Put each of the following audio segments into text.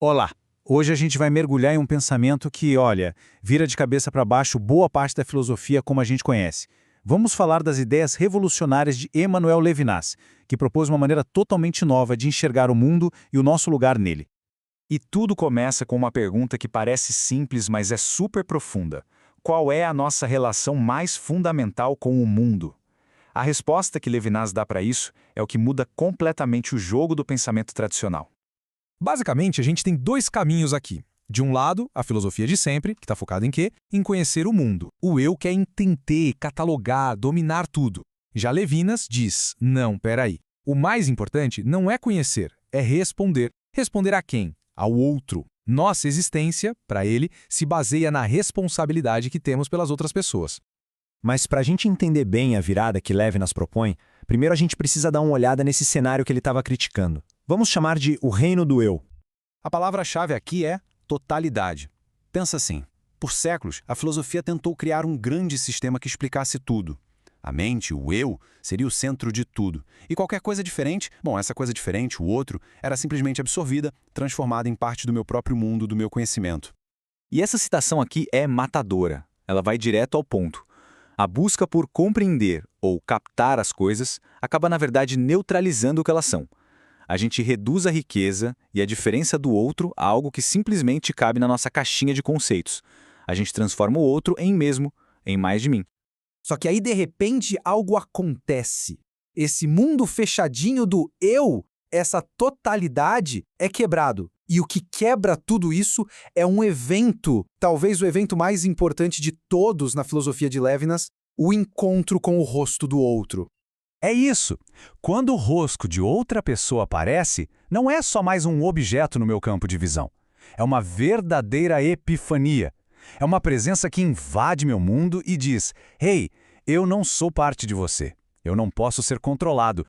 Olá! Hoje a gente vai mergulhar em um pensamento que, olha, vira de cabeça para baixo boa parte da filosofia como a gente conhece. Vamos falar das ideias revolucionárias de Emmanuel Levinas, que propôs uma maneira totalmente nova de enxergar o mundo e o nosso lugar nele. E tudo começa com uma pergunta que parece simples, mas é super profunda. Qual é a nossa relação mais fundamental com o mundo? A resposta que Levinas dá para isso é o que muda completamente o jogo do pensamento tradicional. Basicamente, a gente tem dois caminhos aqui. De um lado, a filosofia de sempre, que está focada em quê? Em conhecer o mundo. O eu quer entender, catalogar, dominar tudo. Já Levinas diz, não, peraí. O mais importante não é conhecer, é responder. Responder a quem? Ao outro. Nossa existência, para ele, se baseia na responsabilidade que temos pelas outras pessoas. Mas para a gente entender bem a virada que Levinas propõe, primeiro a gente precisa dar uma olhada nesse cenário que ele estava criticando. Vamos chamar de o reino do eu. A palavra-chave aqui é totalidade. Pensa assim, por séculos, a filosofia tentou criar um grande sistema que explicasse tudo. A mente, o eu, seria o centro de tudo. E qualquer coisa diferente, essa coisa diferente, o outro, era simplesmente absorvida, transformada em parte do meu próprio mundo, do meu conhecimento. E essa citação aqui é matadora. Ela vai direto ao ponto. A busca por compreender ou captar as coisas acaba, na verdade, neutralizando o que elas são. A gente reduz a riqueza e a diferença do outro a algo que simplesmente cabe na nossa caixinha de conceitos. A gente transforma o outro em mesmo, em mais de mim. Só que aí, de repente, algo acontece. Esse mundo fechadinho do eu, essa totalidade, é quebrado. E o que quebra tudo isso é um evento, talvez o evento mais importante de todos na filosofia de Levinas, o encontro com o rosto do outro. É isso. Quando o rosto de outra pessoa aparece, não é só mais um objeto no meu campo de visão. É uma verdadeira epifania. É uma presença que invade meu mundo e diz: "Hey, eu não sou parte de você. Eu não posso ser controlado."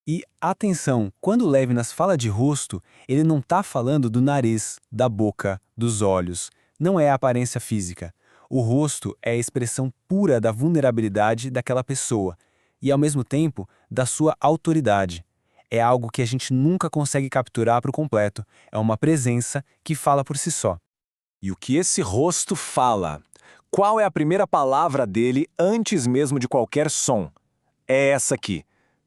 E atenção, quando Levinas fala de rosto, ele não está falando do nariz, da boca, dos olhos. Não é a aparência física. O rosto é a expressão pura da vulnerabilidade daquela pessoa e, ao mesmo tempo, da sua autoridade. É algo que a gente nunca consegue capturar por completo. É uma presença que fala por si só. E o que esse rosto fala? Qual é a primeira palavra dele antes mesmo de qualquer som? É essa aqui: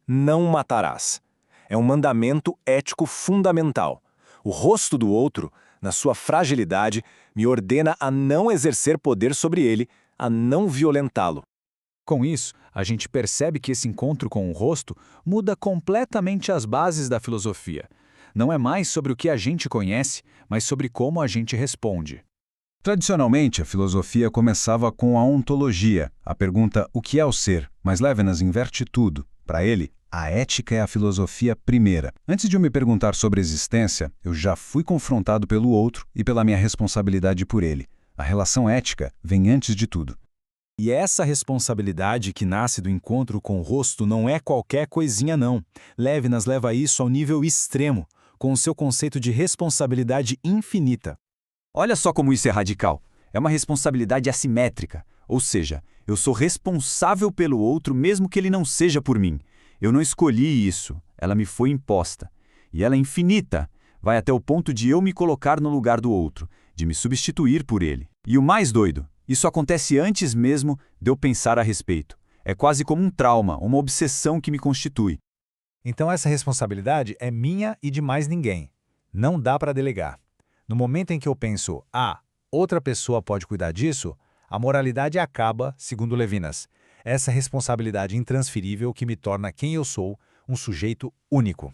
não matarás. É um mandamento ético fundamental. O rosto do outro, na sua fragilidade, me ordena a não exercer poder sobre ele, a não violentá-lo. Com isso, a gente percebe que esse encontro com o rosto muda completamente as bases da filosofia. Não é mais sobre o que a gente conhece, mas sobre como a gente responde. Tradicionalmente, a filosofia começava com a ontologia, a pergunta "o que é o ser?", mas Levinas inverte tudo. Para ele, a ética é a filosofia primeira. Antes de eu me perguntar sobre a existência, eu já fui confrontado pelo outro e pela minha responsabilidade por ele. A relação ética vem antes de tudo. E essa responsabilidade que nasce do encontro com o rosto não é qualquer coisinha não. Levinas leva isso ao nível extremo, com o seu conceito de responsabilidade infinita. Olha só como isso é radical. É uma responsabilidade assimétrica, ou seja, eu sou responsável pelo outro mesmo que ele não seja por mim. Eu não escolhi isso, ela me foi imposta. E ela é infinita, vai até o ponto de eu me colocar no lugar do outro, de me substituir por ele. E o mais doido, isso acontece antes mesmo de eu pensar a respeito. É quase como um trauma, uma obsessão que me constitui. Então essa responsabilidade é minha e de mais ninguém. Não dá para delegar. No momento em que eu penso, outra pessoa pode cuidar disso, a moralidade acaba, segundo Levinas. Essa responsabilidade intransferível que me torna quem eu sou, um sujeito único.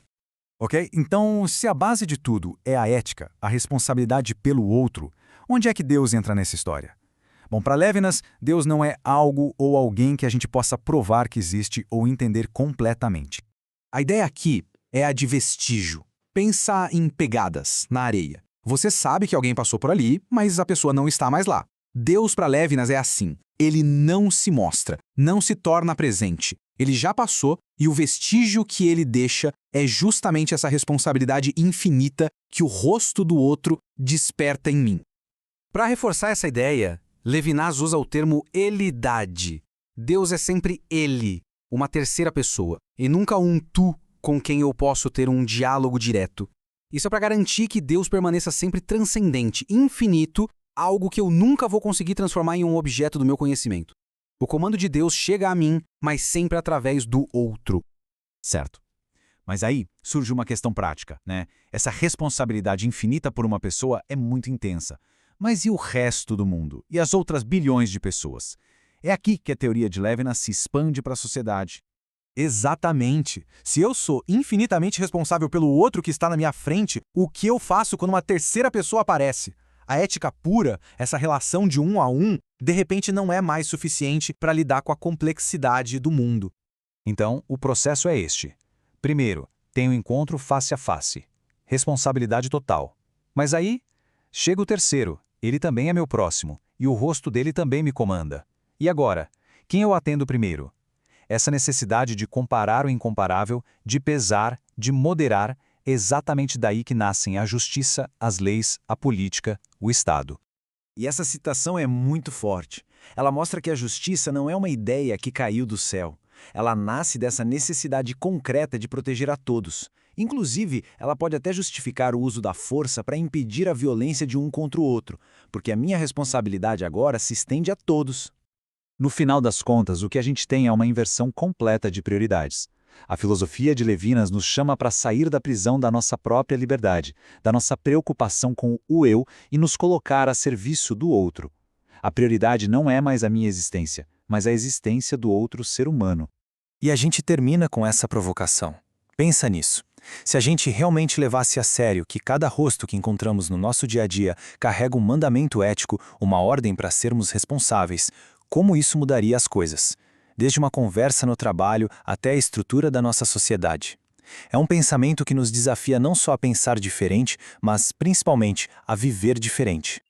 Ok? Então, se a base de tudo é a ética, a responsabilidade pelo outro, onde é que Deus entra nessa história? Bom, para Levinas, Deus não é algo ou alguém que a gente possa provar que existe ou entender completamente. A ideia aqui é a de vestígio. Pensa em pegadas na areia. Você sabe que alguém passou por ali, mas a pessoa não está mais lá. Deus para Levinas é assim. Ele não se mostra, não se torna presente. Ele já passou e o vestígio que ele deixa é justamente essa responsabilidade infinita que o rosto do outro desperta em mim. Para reforçar essa ideia, Levinas usa o termo elidade. Deus é sempre ele, uma terceira pessoa, e nunca um tu com quem eu posso ter um diálogo direto. Isso é para garantir que Deus permaneça sempre transcendente, infinito, algo que eu nunca vou conseguir transformar em um objeto do meu conhecimento. O comando de Deus chega a mim, mas sempre através do outro. Certo. Mas aí surge uma questão prática, né? Essa responsabilidade infinita por uma pessoa é muito intensa. Mas e o resto do mundo? E as outras bilhões de pessoas? É aqui que a teoria de Levinas se expande para a sociedade. Exatamente. Se eu sou infinitamente responsável pelo outro que está na minha frente, o que eu faço quando uma terceira pessoa aparece? A ética pura, essa relação de um a um, de repente não é mais suficiente para lidar com a complexidade do mundo. Então, o processo é este. Primeiro, tem o encontro face a face. Responsabilidade total. Mas aí, chega o terceiro. Ele também é meu próximo. E o rosto dele também me comanda. E agora? Quem eu atendo primeiro? Essa necessidade de comparar o incomparável, de pesar, de moderar, é exatamente daí que nascem a justiça, as leis, a política, o Estado. E essa citação é muito forte. Ela mostra que a justiça não é uma ideia que caiu do céu. Ela nasce dessa necessidade concreta de proteger a todos. Inclusive, ela pode até justificar o uso da força para impedir a violência de um contra o outro, porque a minha responsabilidade agora se estende a todos. No final das contas, o que a gente tem é uma inversão completa de prioridades. A filosofia de Levinas nos chama para sair da prisão da nossa própria liberdade, da nossa preocupação com o eu e nos colocar a serviço do outro. A prioridade não é mais a minha existência, mas a existência do outro ser humano. E a gente termina com essa provocação. Pensa nisso. Se a gente realmente levasse a sério que cada rosto que encontramos no nosso dia a dia carrega um mandamento ético, uma ordem para sermos responsáveis, como isso mudaria as coisas? Desde uma conversa no trabalho até a estrutura da nossa sociedade. É um pensamento que nos desafia não só a pensar diferente, mas principalmente a viver diferente.